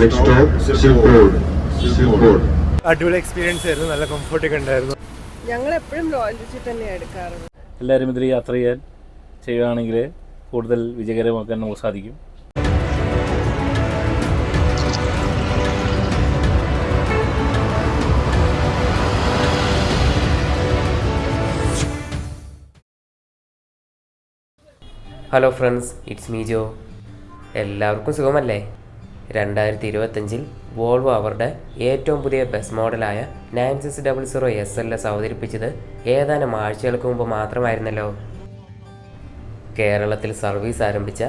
Next stop, Silkboard. അടിപൊളി experience ആയിരുന്നു. നല്ല കംഫർട്ടൊക്കെ ഉണ്ടായിരുന്നു. ഞങ്ങൾ എപ്പോഴും റോയൽ രുചി തന്നെ എടുക്കാറുണ്ട്. എല്ലാവരും ഇതിൽ യാത്ര ചെയ്യുകയാണെങ്കിൽ കൂടുതൽ വിജയകരമാക്കാൻ നമുക്ക് സാധിക്കും. ഹലോ ഫ്രണ്ട്സ്, ഇറ്റ്സ് മീ ജോ. എല്ലാവർക്കും സുഖമല്ലേ? 2025 വോൾവോ അവരുടെ ഏറ്റവും പുതിയ ബസ് മോഡലായ 9600 SLS അവതരിപ്പിച്ചത് ഏതാനും ആഴ്ചകൾക്ക് മുമ്പ് മാത്രമായിരുന്നല്ലോ. കേരളത്തിൽ സർവീസ് ആരംഭിച്ച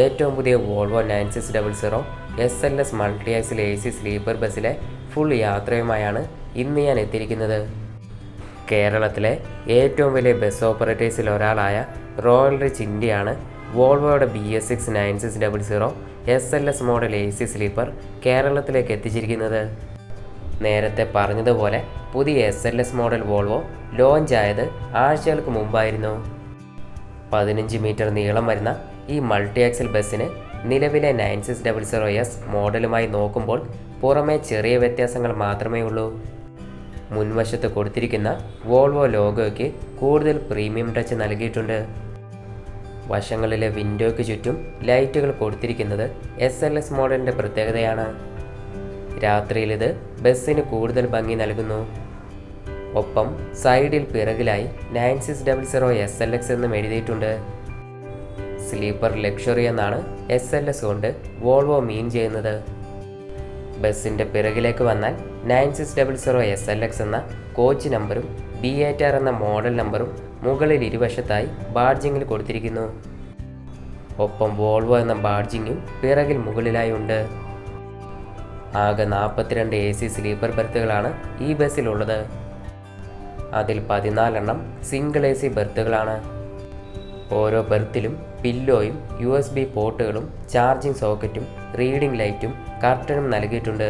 ഏറ്റവും പുതിയ Volvo 9600 SLS multi axle AC sleeper ബസ്സിലെ ഫുൾ യാത്രയുമായാണ് ഇന്ന് ഞാൻ എത്തിയിരിക്കുന്നത്. കേരളത്തിലെ ഏറ്റവും വലിയ ബസ് ഓപ്പറേറ്റേഴ്സിൽ ഒരാളായ റോയൽ റിച്ച് ഇന്ത്യയാണ് വോൾവോയുടെ BS6 9600 SLS model AC sleeper കേരളത്തിലേക്ക് എത്തിച്ചിരിക്കുന്നത്. നേരത്തെ പറഞ്ഞതുപോലെ പുതിയ SLS മോഡൽ വോൾവോ ലോഞ്ച് ആയത് ആഴ്ചകൾക്ക് മുമ്പായിരുന്നു. 15 മീറ്റർ നീളം വരുന്ന ഈ മൾട്ടി ആക്സിൽ ബസ്സിന് നിലവിലെ 9600S മോഡലുമായി നോക്കുമ്പോൾ പുറമേ ചെറിയ വ്യത്യാസങ്ങൾ മാത്രമേ ഉള്ളൂ. മുൻവശത്ത് കൊടുത്തിരിക്കുന്ന വോൾവോ ലോഗോയ്ക്ക് കൂടുതൽ പ്രീമിയം ടച്ച് നൽകിയിട്ടുണ്ട്. വശങ്ങളിലെ വിൻഡോയ്ക്ക് ചുറ്റും ലൈറ്റുകൾ കൊടുത്തിരിക്കുന്നത് SLS മോഡലിൻ്റെ പ്രത്യേകതയാണ്. രാത്രിയിൽ ഇത് ബസ്സിന് കൂടുതൽ ഭംഗി നൽകുന്നു. ഒപ്പം സൈഡിൽ പിറകിലായി 9600 SLX എന്നും എഴുതിയിട്ടുണ്ട്. സ്ലീപ്പർ ലക്ഷറി എന്നാണ് SLS കൊണ്ട് വോൾവോ മീൻ ചെയ്യുന്നത്. ബസ്സിൻ്റെ പിറകിലേക്ക് വന്നാൽ 9600 SLX എന്ന കോച്ച് നമ്പറും B8R എന്ന മോഡൽ നമ്പറും മുകളിൽ ഇരുവശത്തായി ബാഡ്ജിങ്ങിൽ കൊടുത്തിരിക്കുന്നു. ഒപ്പം വോൾവോ എന്ന ബാഡ്ജിങ്ങും പിറകിൽ മുകളിലായി ഉണ്ട്. ആകെ 42 AC സ്ലീപ്പർ ബെർത്തുകളാണ് ഈ ബസ്സിലുള്ളത്. അതിൽ 14 സിംഗിൾ AC ബെർത്തുകളാണ്. ഓരോ ബെർത്തിലും പില്ലോയും USB പോർട്ടുകളും ചാർജിംഗ് സോക്കറ്റും റീഡിംഗ് ലൈറ്റും കർട്ടനും നൽകിയിട്ടുണ്ട്.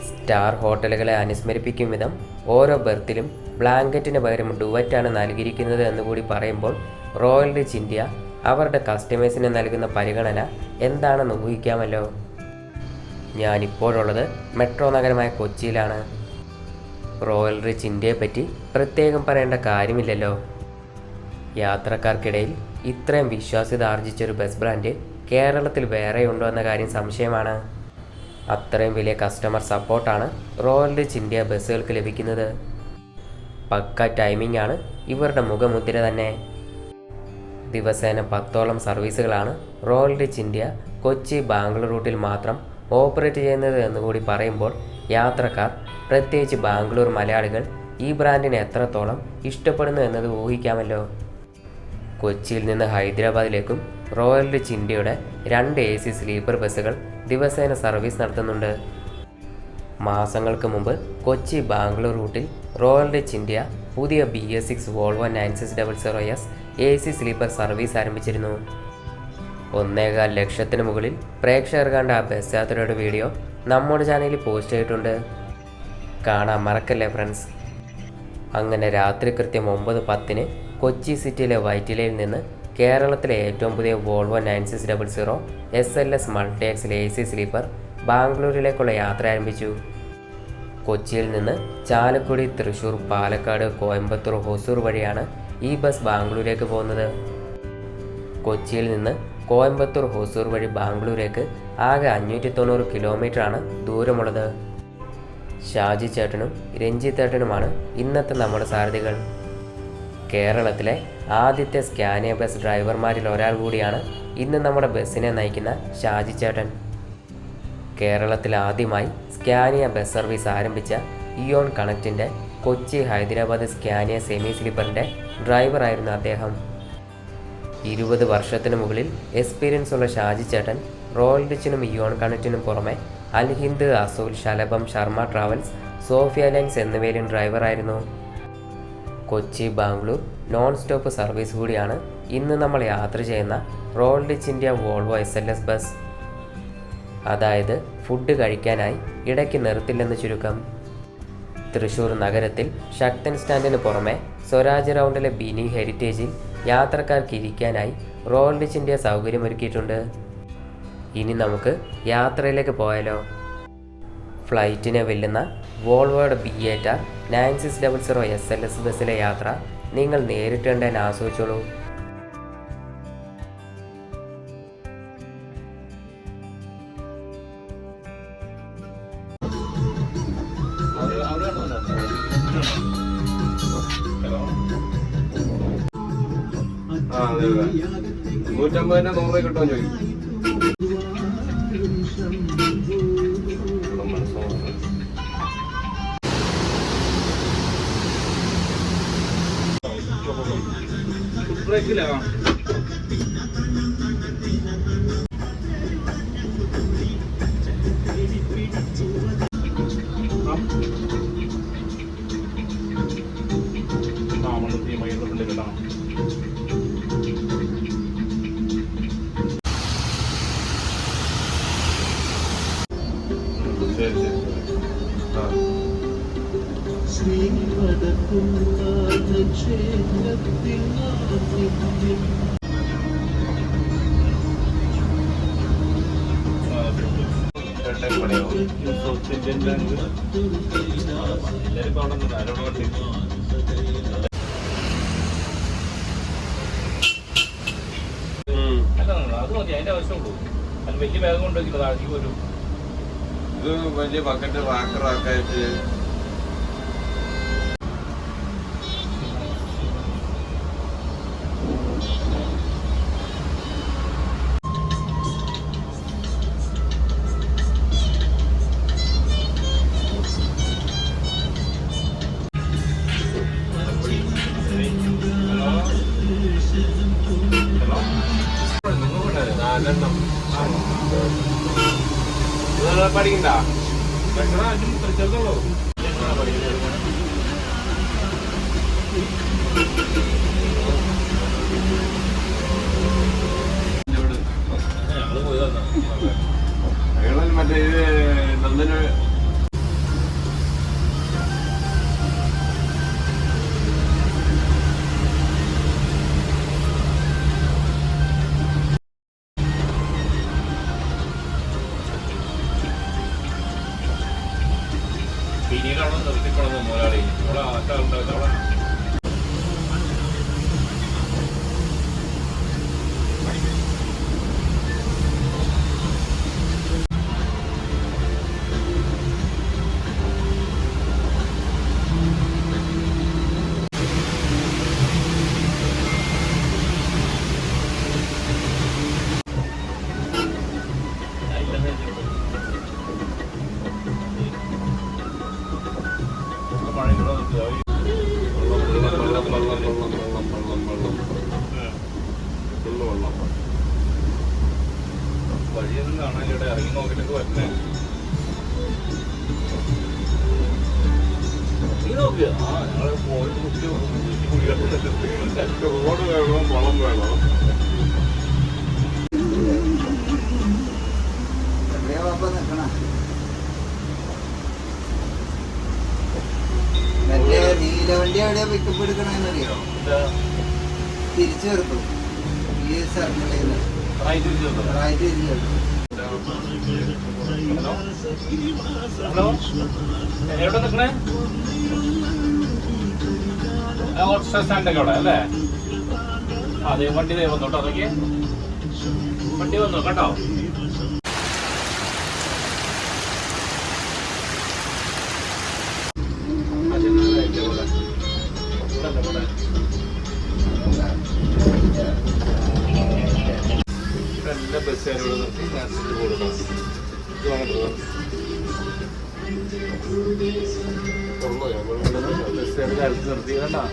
സ്റ്റാർ ഹോട്ടലുകളെ അനുസ്മരിപ്പിക്കും വിധം ഓരോ ബെർത്തിലും ബ്ലാങ്കറ്റിന് പകരം ഡുവറ്റാണ് നൽകിയിരിക്കുന്നത് എന്നുകൂടി പറയുമ്പോൾ റോയൽ റിച്ച് ഇന്ത്യ അവരുടെ കസ്റ്റമേഴ്സിന് നൽകുന്ന പരിഗണന എന്താണെന്ന് ഊഹിക്കാമല്ലോ. ഞാനിപ്പോഴുള്ളത് മെട്രോ നഗരമായ കൊച്ചിയിലാണ്. റോയൽ റിച്ച് ഇന്ത്യയെപ്പറ്റി പ്രത്യേകം പറയേണ്ട കാര്യമില്ലല്ലോ. യാത്രക്കാർക്കിടയിൽ ഇത്രയും വിശ്വാസ്യത ആർജിച്ചൊരു ബസ് ബ്രാൻഡ് കേരളത്തിൽ വേറെയുണ്ടോ എന്ന കാര്യം സംശയമാണ്. അത്രയും വലിയ കസ്റ്റമർ സപ്പോർട്ടാണ് റോയൽ റിച്ച് ഇന്ത്യ ബസ്സുകൾക്ക് ലഭിക്കുന്നത്. പക്ക ടൈമിംഗ് ആണ് ഇവരുടെ മുഖമുദ്ര തന്നെ. ദിവസേന 10ഓളം സർവീസുകളാണ് Royal Rich India Kochi Bangalore റൂട്ടിൽ മാത്രം ഓപ്പറേറ്റ് ചെയ്യുന്നത് എന്നുകൂടി പറയുമ്പോൾ യാത്രക്കാർ, പ്രത്യേകിച്ച് ബാംഗ്ലൂർ മലയാളികൾ ഈ ബ്രാൻഡിനെ എത്രത്തോളം ഇഷ്ടപ്പെടുന്നു എന്നത് ഊഹിക്കാമല്ലോ. കൊച്ചിയിൽ നിന്ന് ഹൈദരാബാദിലേക്കും റോയൽ റിച്ച് ഇന്ത്യയുടെ 2 AC സ്ലീപ്പർ ബസ്സുകൾ ദിവസേന സർവീസ് നടത്തുന്നുണ്ട്. മാസങ്ങൾക്ക് മുമ്പ് കൊച്ചി ബാംഗ്ലൂർ റൂട്ടിൽ റോയൽ റിച്ച് ഇന്ത്യ പുതിയ BS6 Volvo 9600S AC sleeper service ആരംഭിച്ചിരുന്നു. 1.25 ലക്ഷത്തിന് മുകളിൽ പ്രേക്ഷകർ കണ്ട ആ ബസ് യാത്രയുടെ വീഡിയോ നമ്മുടെ ചാനലിൽ പോസ്റ്റ് ചെയ്തിട്ടുണ്ട്. കാണാൻ മറക്കല്ലേ ഫ്രണ്ട്സ്. അങ്ങനെ രാത്രി കൃത്യം 9:10 കൊച്ചി സിറ്റിയിലെ വൈറ്റിലയിൽ നിന്ന് കേരളത്തിലെ ഏറ്റവും പുതിയ Volvo 9600 SLS multi axle AC sleeper ബാംഗ്ലൂരിലേക്കുള്ള യാത്ര ആരംഭിച്ചു. കൊച്ചിയിൽ നിന്ന് ചാലക്കുടി, തൃശ്ശൂർ, പാലക്കാട്, കോയമ്പത്തൂർ, ഹൊസൂർ വഴിയാണ് ഈ ബസ് ബാംഗ്ലൂരേക്ക് പോകുന്നത്. കൊച്ചിയിൽ നിന്ന് കോയമ്പത്തൂർ, ഹൊസൂർ വഴി ബാംഗ്ലൂരേക്ക് ആകെ 590 കിലോമീറ്ററാണ് ദൂരമുള്ളത്. ഷാജി ചേട്ടനും രഞ്ജിത്ത് ചേട്ടനുമാണ് ഇന്നത്തെ നമ്മുടെ സാരഥികൾ. കേരളത്തിലെ ആദ്യത്തെ സ്കാനിയ ബസ് ഡ്രൈവർമാരിൽ ഒരാൾ കൂടിയാണ് ഇന്ന് നമ്മുടെ ബസ്സിനെ നയിക്കുന്ന ഷാജി ചേട്ടൻ. കേരളത്തിൽ ആദ്യമായി സ്കാനിയ ബസ് സർവീസ് ആരംഭിച്ച ഇയോൺ കണക്റ്റിൻ്റെ കൊച്ചി ഹൈദരാബാദ് സ്കാനിയ സെമി സ്ലീപ്പറിൻ്റെ ഡ്രൈവറായിരുന്നു അദ്ദേഹം. 20 വർഷത്തിന് മുകളിൽ എക്സ്പീരിയൻസ് ഉള്ള ഷാജി ചേട്ടൻ റോയൽ റിച്ചിനും ഇയോൺ കണക്റ്റിനും പുറമെ Al Hind, Azul, Shalabham, Sharma travels, Sophia lines എന്നിവയിലും ഡ്രൈവറായിരുന്നു. Kochi Bangalore non stop service കൂടിയാണ് ഇന്ന് നമ്മൾ യാത്ര ചെയ്യുന്ന Royal Rich India Volvo SLS bus. അതായത് ഫുഡ് കഴിക്കാനായി ഇടയ്ക്ക് നിർത്തില്ലെന്ന് ചുരുക്കം. തൃശ്ശൂർ നഗരത്തിൽ ശക്തൻ സ്റ്റാൻഡിന് പുറമെ സ്വരാജ് റൗണ്ടിലെ ബിനി ഹെറിറ്റേജിൽ യാത്രക്കാർക്ക് ഇരിക്കാനായി റോയൽ റിച്ച് ഇന്ത്യ സൗകര്യമൊരുക്കിയിട്ടുണ്ട്. ഇനി നമുക്ക് യാത്രയിലേക്ക് പോയാലോ. ഫ്ലൈറ്റിനെ വെല്ലുന്ന വോൾവോയുടെ BATR 9600 SLS ബസ്സിലെ യാത്ര നിങ്ങൾ നേരിട്ട് കണ്ടതിന് ആസ്വദിച്ചോളൂ. അതെ 150 100 കിട്ടുമോ ചോദിക്കും. ഇത് വലിയ ബക്കറ്റ് റാക്കായിട്ട് പഠിക്കണ്ട ചെറുതുള്ളൂ. മറ്റേ ഇത് നന്ദന പിന്നീടാണോ നിർത്തിക്കൊള്ളുന്നത് മുതലാളി. അവിടെ ആൾക്കാരുണ്ടാവില്ല. അവിടെ വഴിയൊന്നും കാണാൻ ഇവിടെ ഇറങ്ങി നോക്കിട്ടൊക്കെ വരണേ. നീ നോക്കുക. ഞങ്ങള് പോയിട്ട് റോഡ് വേണം, വളം വേണം. മറ്റേ നീലവണ്ടി എവിടെയാ പിക്കപ്പ് എടുക്കണമെന്നറിയോ? തിരിച്ചു നിർത്തും ഈ സർക്കിളിൽ ഹലോ, എവിടെ നിൽക്കണേ? ഓട്ടോ സ്റ്റാൻഡൊക്കെ അവിടെ അല്ലേ? അതെ, വണ്ടി വന്നു കേട്ടോ. അതൊക്കെ വണ്ടി വന്നു കേട്ടോ. എല്ലാ ബസ്സുകാരോട് നിർത്തി നാസിക്ക് കൊടുക്കണം. ബസ്സുകാർ കാലത്ത് നിർത്തി കേട്ടാ.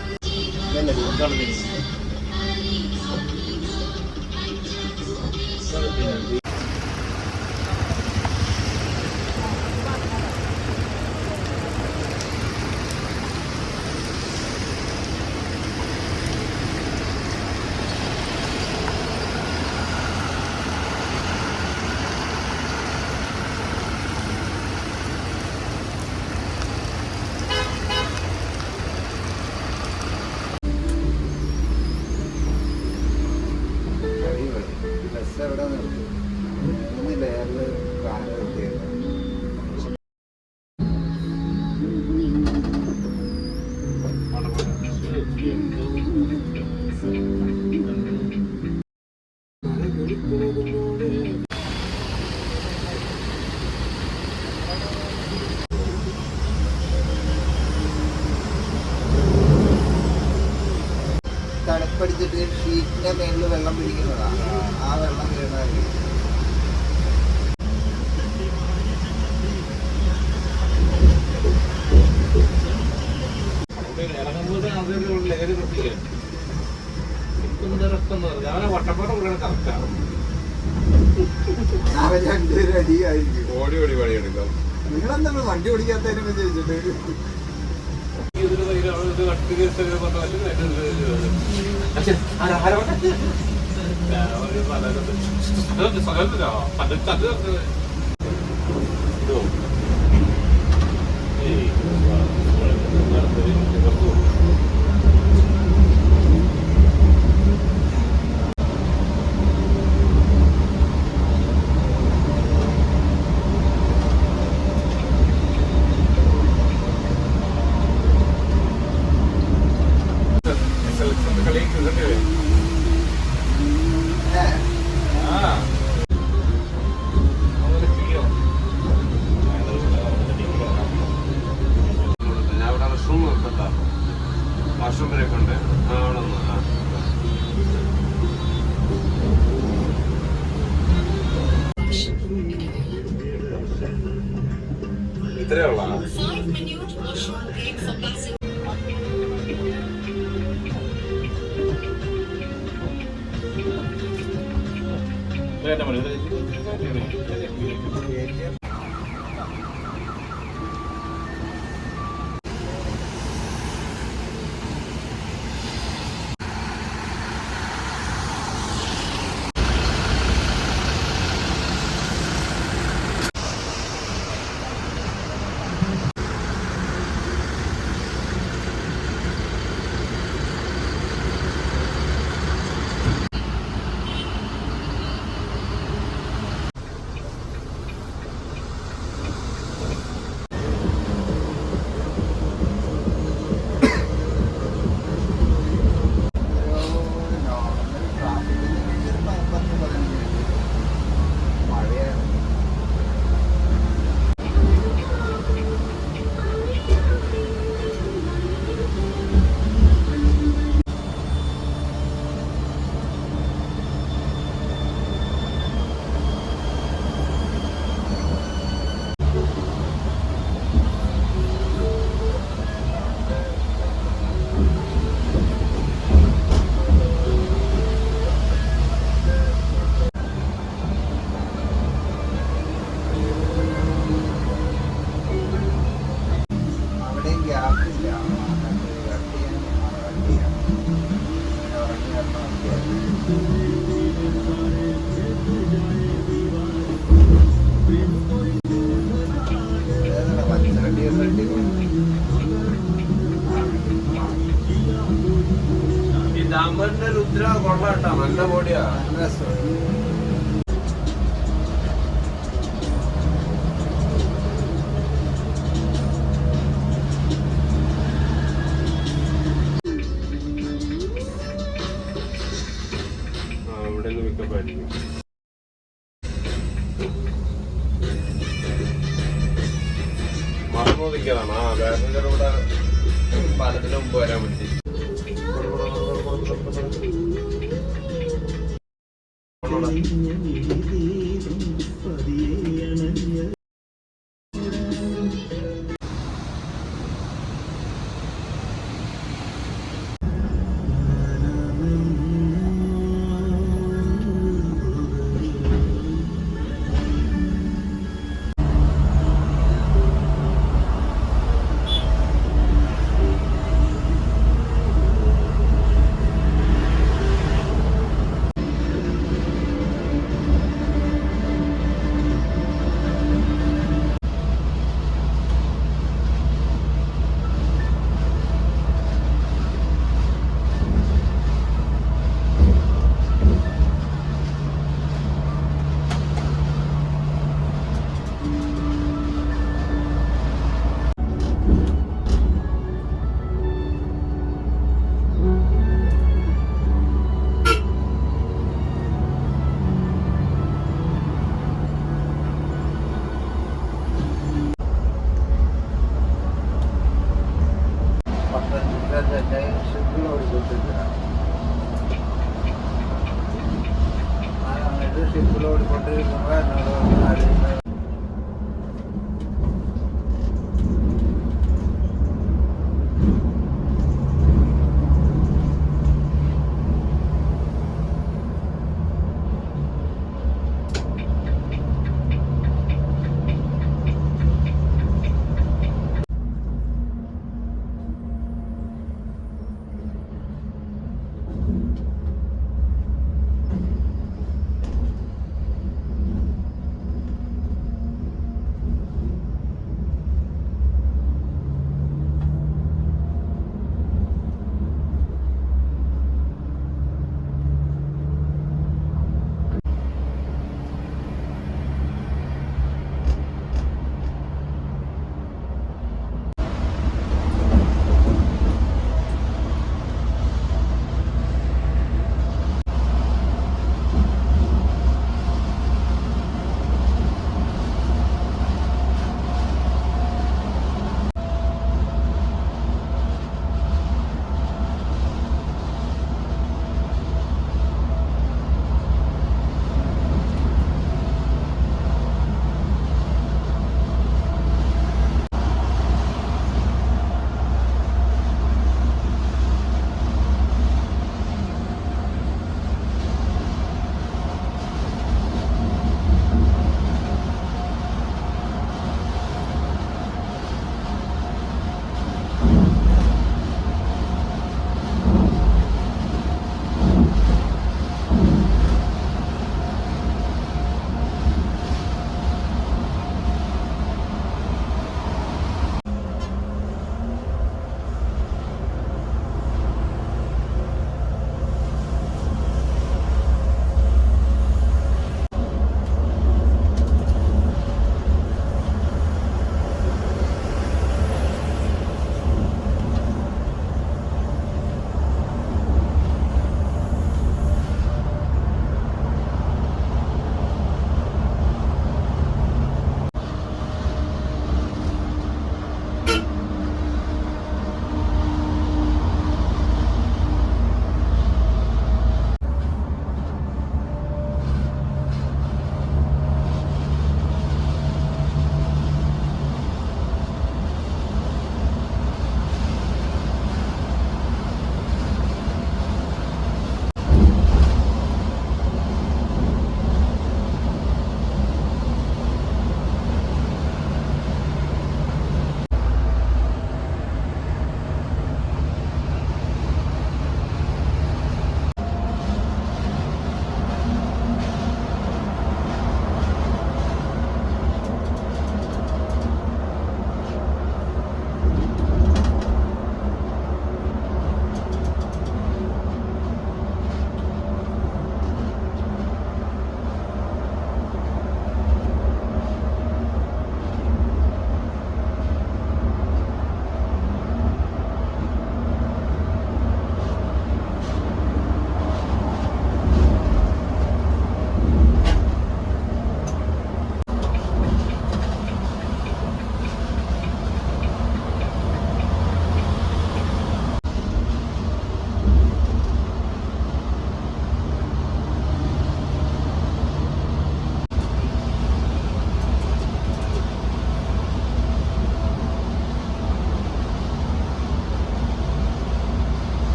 ബസ് എവിടെ നിർത്തും? മൂന്ന് ലെയറിൽ കാണാൻ കിട്ടിയത്. തണുപ്പടിച്ചിട്ട് ഷീറ്റിന്റെ മേലിൽ വെള്ളം പിടിക്കുന്നതാണ്. ആ വെള്ളം വീണാൽ ഇറങ്ങുമ്പോൾ അതിലുള്ള ലഹരി പ്രത്യേകം അവനെ വട്ടപ്പാടം കൂടെയാണ് കറക്റ്റാണ്. രണ്ടുപേരും അടിയായിരിക്കും. ഓടി ഓടി പണിയെടുക്കാം. നിങ്ങളെന്താണ് വണ്ടി ഓടിക്കാത്തതിനൊക്കെ ചോദിച്ചിട്ട്? വാഷ്റൂം ബ്രേക്ക് ഉണ്ട്. അവിടെ ഒന്ന് ഇത്രയേ ഉള്ള ഡാമറിന്റെ രുദ്ര കൊള്ളാട്ടോ, നല്ല ബോഡിയാ. ഇവിടെ നിന്ന് പിക്കപ്പ് ആയിരിക്കും. മറന്നു നിൽക്കലാണ്. ആ പാസഞ്ചർ ഇവിടെ പാലത്തിന് മുമ്പ് വരാൻ പറ്റി. ഷിപ്പിൽ ഓടിക്കൊണ്ടിരിക്കുമ്പോൾ എന്നോട് ആലോചിക്കുന്നത്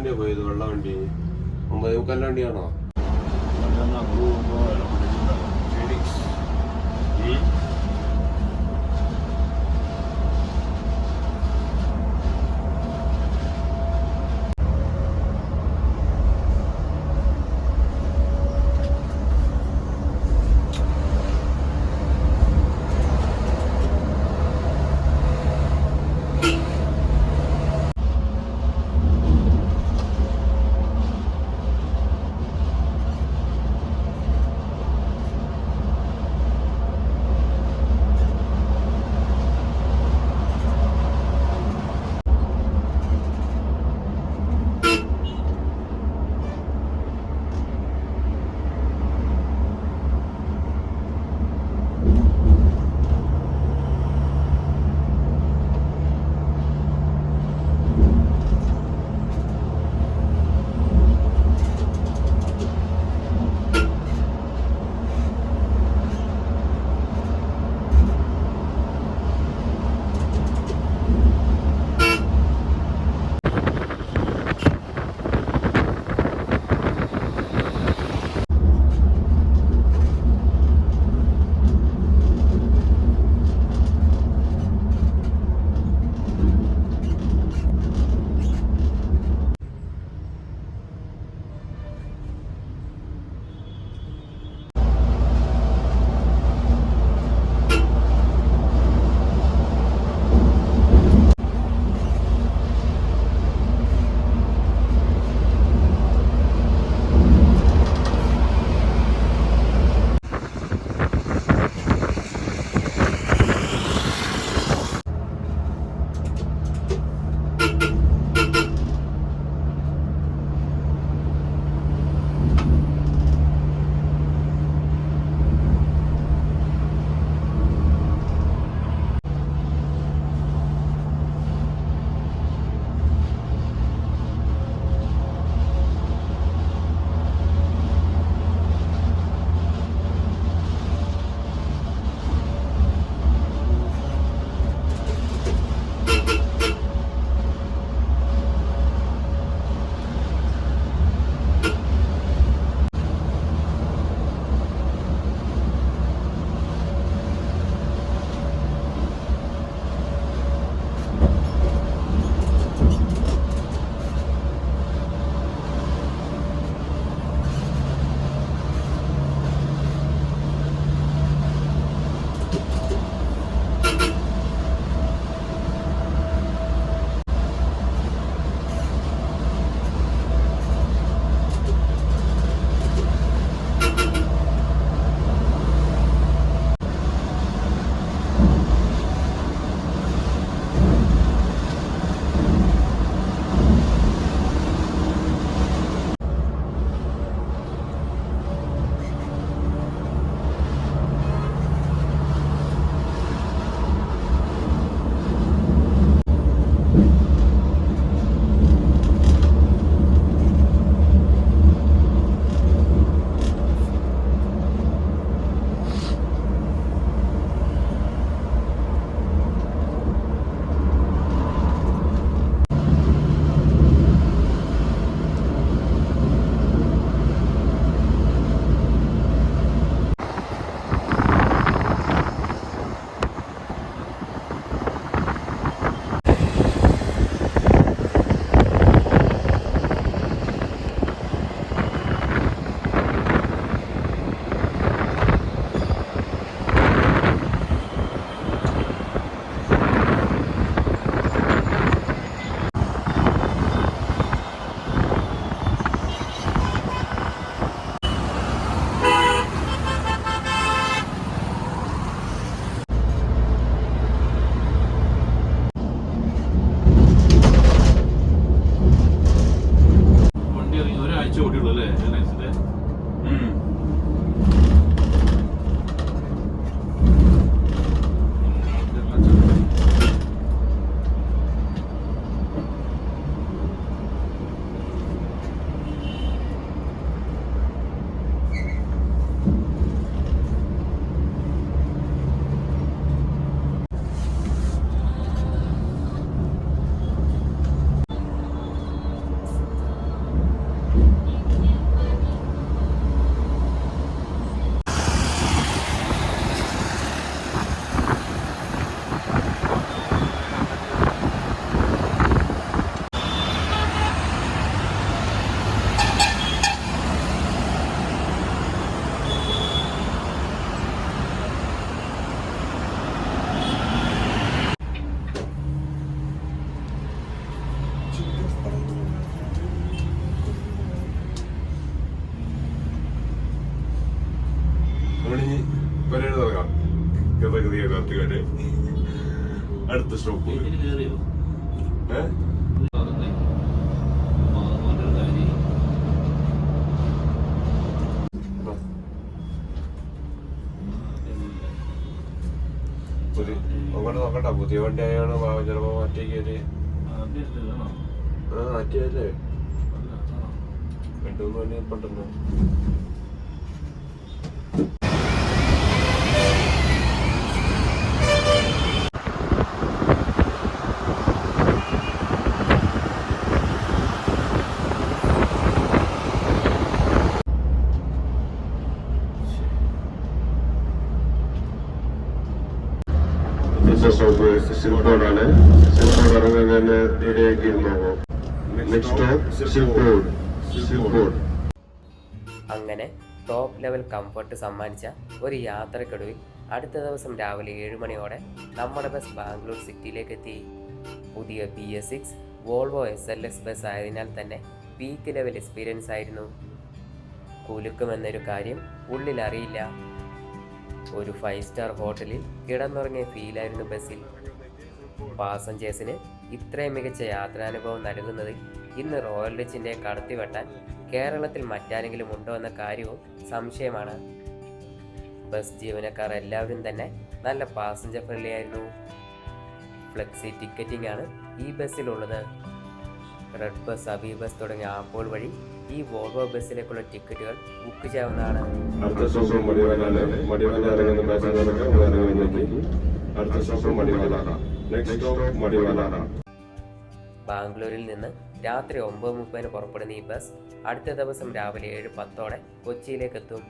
വണ്ടിയാ പോയത്? വെള്ള വണ്ടി 9:45 വണ്ടിയാണോ? അടുത്ത സ്റ്റോപ്പ് ഇതിന് കയറിയോ ഏഹ് അങ്ങോട്ട് നോക്കണ്ട പുതിയ വണ്ടി ആയാണ് ചിലപ്പോ മാറ്റേക്ക് ഒരു മാറ്റിയല്ലേ 2-3 വണ്ടി പെട്ടെന്ന് സ്റ്റോപ്പ് സിൽക്കോടാണ്. സിൽക്കോട് ഇറങ്ങുന്നതിന് നേരെയാക്കി നോക്കാം. Next stop Silk Board. അങ്ങനെ ടോപ്പ് ലെവൽ കംഫർട്ട് സമ്മാനിച്ച ഒരു യാത്രക്കൊടുവിൽ അടുത്ത ദിവസം രാവിലെ 7 മണിയോടെ നമ്മുടെ ബസ് ബാംഗ്ലൂർ സിറ്റിയിലേക്ക് എത്തി. പുതിയ BS6 വോൾവോ SLX ബസ് ആയതിനാൽ തന്നെ പീക്ക് ലെവൽ എക്സ്പീരിയൻസ് ആയിരുന്നു. കുലുക്കുമെന്നൊരു കാര്യം ഉള്ളിൽ അറിയില്ല. ഒരു 5 സ്റ്റാർ ഹോട്ടലിൽ കിടന്നുറങ്ങിയ ഫീലായിരുന്നു ബസ്സിൽ. പാസഞ്ചേഴ്സിന് ഇത്രയും മികച്ച യാത്രാനുഭവം നൽകുന്നതിൽ ഇന്ന് റോയൽ ഡച്ചിൻ്റെ കടത്തിവെട്ടാൻ കേരളത്തിൽ മറ്റാരെങ്കിലും ഉണ്ടോ എന്ന കാര്യവും സംശയമാണ്. ബസ് ജീവനക്കാർ എല്ലാവരും തന്നെ നല്ല പാസഞ്ചർ ഫ്രണ്ട്ലി ആയിരുന്നു. ഫ്ലെക്സി ടിക്കറ്റിംഗ് ആണ് ഈ ബസ്സിലുള്ളത്. റെഡ് ബസ്, അബി ബസ് തുടങ്ങിയ ആപ്പുകൾ വഴി ഈ വോൾവോ ബസ്സിലേക്കുള്ള ടിക്കറ്റുകൾ ബുക്ക് ചെയ്യാവുന്നതാണ്. അടുത്ത സ്റ്റോപ്പ് മടിവാല ഇറങ്ങുന്ന പാസഞ്ചർക്ക് അടുത്ത stop Madiwala. Next stop Madiwala. ബാംഗ്ലൂരിൽ നിന്ന് രാത്രി 9:30 പുറപ്പെടുന്ന ഈ ബസ് അടുത്ത ദിവസം രാവിലെ 7:10 കൊച്ചിയിലേക്ക് എത്തും.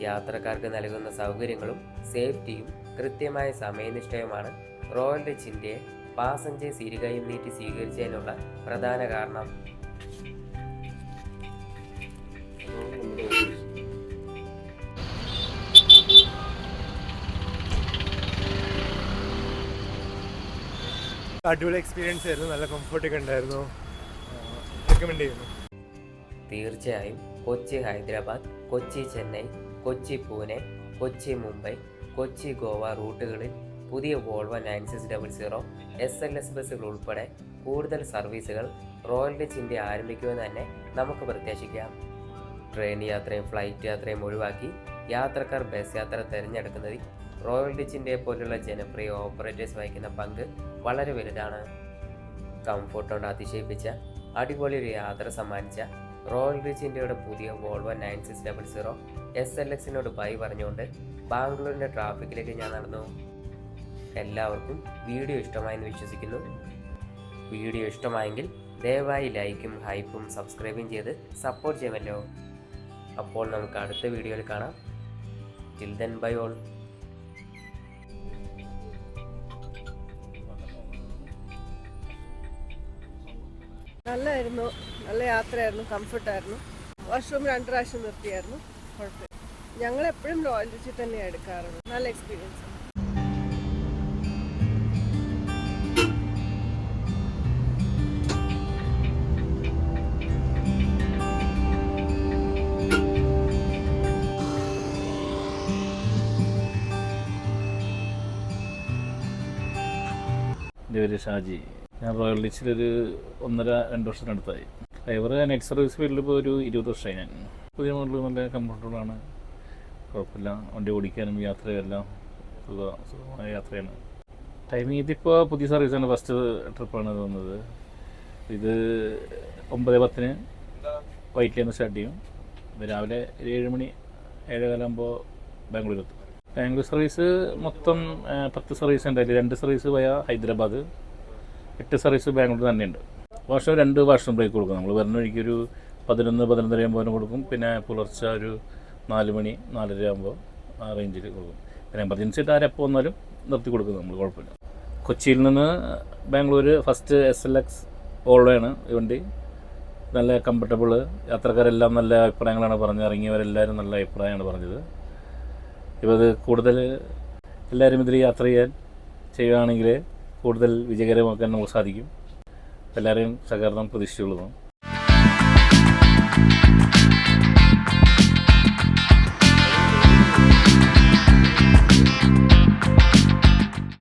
യാത്രക്കാർക്ക് നൽകുന്ന സൗകര്യങ്ങളും സേഫ്റ്റിയും കൃത്യമായ സമയനിഷ്ഠയുമാണ് റോയൽ ഡച്ച് ഇന്ത്യയെ പാസഞ്ചേഴ്സ് ഇരുകൈയും നീട്ടി സ്വീകരിച്ചതിനുള്ള പ്രധാന കാരണം. അടിപൊളി എക്സ്പീരിയൻസ് ആയിരുന്നു, നല്ല കംഫർട്ടൊക്കെ ഉണ്ടായിരുന്നു, റെക്കമെൻഡ് ചെയ്യുന്നു. തീർച്ചയായും കൊച്ചി ഹൈദരാബാദ്, കൊച്ചി ചെന്നൈ, കൊച്ചി പൂനെ, കൊച്ചി മുംബൈ, കൊച്ചി ഗോവ റൂട്ടുകളിൽ പുതിയ വോൾവോ 9600 SLS ബസ്സുകൾ ഉൾപ്പെടെ കൂടുതൽ സർവീസുകൾ റോയൽ ഡച്ച് ഇന്ത്യ ആരംഭിക്കുമെന്ന് തന്നെ നമുക്ക് പ്രത്യാശിക്കാം. ട്രെയിൻ യാത്രയും ഫ്ലൈറ്റ് യാത്രയും ഒഴിവാക്കി യാത്രക്കാർ ബസ് യാത്ര തിരഞ്ഞെടുക്കുന്നതിൽ റോയൽ ഡച്ച് ഇന്ത്യയെ പോലുള്ള ജനപ്രിയ ഓപ്പറേറ്റേഴ്സ് വഹിക്കുന്ന പങ്ക് വളരെ വലുതാണ്. കംഫോർട്ട് കൊണ്ട് അതിശയിപ്പിച്ച അടിപൊളി ഒരു യാത്ര സമ്മാനിച്ച റോയൽ ഡച്ച് ഇന്ത്യയുടെ പുതിയ വോൾവോ 9600 SLXനോട് ബൈ പറഞ്ഞുകൊണ്ട് ബാംഗ്ലൂരിൻ്റെ ട്രാഫിക്കിലേക്ക് ഞാൻ നടന്നു. എല്ലാവർക്കും വീഡിയോ ഇഷ്ടമായെന്ന് വിശ്വസിക്കുന്നു. വീഡിയോ ഇഷ്ടമായെങ്കിൽ ദയവായി ലൈക്കും ഹൈപ്പും സബ്സ്ക്രൈബും ചെയ്ത് സപ്പോർട്ട് ചെയ്യുമല്ലോ. അപ്പോൾ നമുക്ക് അടുത്ത വീഡിയോയിൽ കാണാം. Till then bye all. നല്ലതായിരുന്നു, നല്ല യാത്രയായിരുന്നു, കംഫർട്ടായിരുന്നു. വാഷ്റൂം 2 പ്രാവശ്യം നിർത്തിയായിരുന്നു, കുഴപ്പമില്ല. ഞങ്ങൾ എപ്പോഴും റോയൽ ഡച്ചിൽ തന്നെയാണ് എടുക്കാറുള്ളത്. നല്ല എക്സ്പീരിയൻസ്. എൻ്റെ പേര് ഷാജി. ഞാൻ റോയൽ ഡച്ചിലൊരു 1.5-2 വർഷത്തിനടുത്തായി. ഡ്രൈവർ നൈറ്റ് സർവീസ് ഫീൽഡിൽ ഇപ്പോൾ ഒരു 20 വർഷമായി. ഞാൻ പുതിയ മോഡൽ നല്ല കംഫർട്ടബിളാണ്, കുഴപ്പമില്ല. വണ്ടി ഓടിക്കാനും യാത്രയെല്ലാം സുഖമായ യാത്രയാണ്. ടൈമിങ് ഇതിപ്പോൾ പുതിയ സർവീസാണ്, ഫസ്റ്റ് ട്രിപ്പാണ് തോന്നുന്നത്. ഇത് 9:10 വൈറ്റിൽ നിന്ന് സ്റ്റാർട്ട് ചെയ്യും. രാവിലെ 7 മണി 7:15 ബാംഗ്ലൂരെത്തും. ബാംഗ്ലൂർ സർവീസ് മൊത്തം 10 സർവീസ് ഉണ്ട്. അതിൽ 2 സർവീസ് വയ ഹൈദരാബാദ്, 8 സർവീസ് ബാംഗ്ലൂർ തന്നെയുണ്ട്. വർഷം 2 വർഷം ബ്രേക്ക് കൊടുക്കും. നമ്മൾ വരുന്ന വഴിക്ക് ഒരു 11-11:30 ആകുമ്പോൾ കൊടുക്കും. പിന്നെ പുലർച്ചെ ഒരു 4 മണി 4:30 ആകുമ്പോൾ ആ റേഞ്ചിൽ കൊടുക്കും. പിന്നെ എമർജൻസി ആയിട്ട് ആരെപ്പോൾ വന്നാലും നിർത്തി കൊടുക്കും നമ്മൾ, കുഴപ്പമില്ല. കൊച്ചിയിൽ നിന്ന് ബാംഗ്ലൂർ ഫസ്റ്റ് SLX വോൾവോയാണ് ഈ വണ്ടി. നല്ല കംഫർട്ടബിൾ, യാത്രക്കാരെല്ലാം നല്ല അഭിപ്രായങ്ങളാണ് പറഞ്ഞത്. ഇറങ്ങിയവരെല്ലാവരും നല്ല അഭിപ്രായമാണ് പറഞ്ഞത്. ഇപ്പോൾ അത് കൂടുതൽ എല്ലാവരും ഇതിൽ യാത്ര ചെയ്യുകയാണെങ്കിൽ കൂടുതൽ വിജയകരമാക്കാൻ നമുക്ക് സാധിക്കും. എല്ലാവരെയും സഹകരണം പ്രതീക്ഷിച്ചുള്ളതാണ്.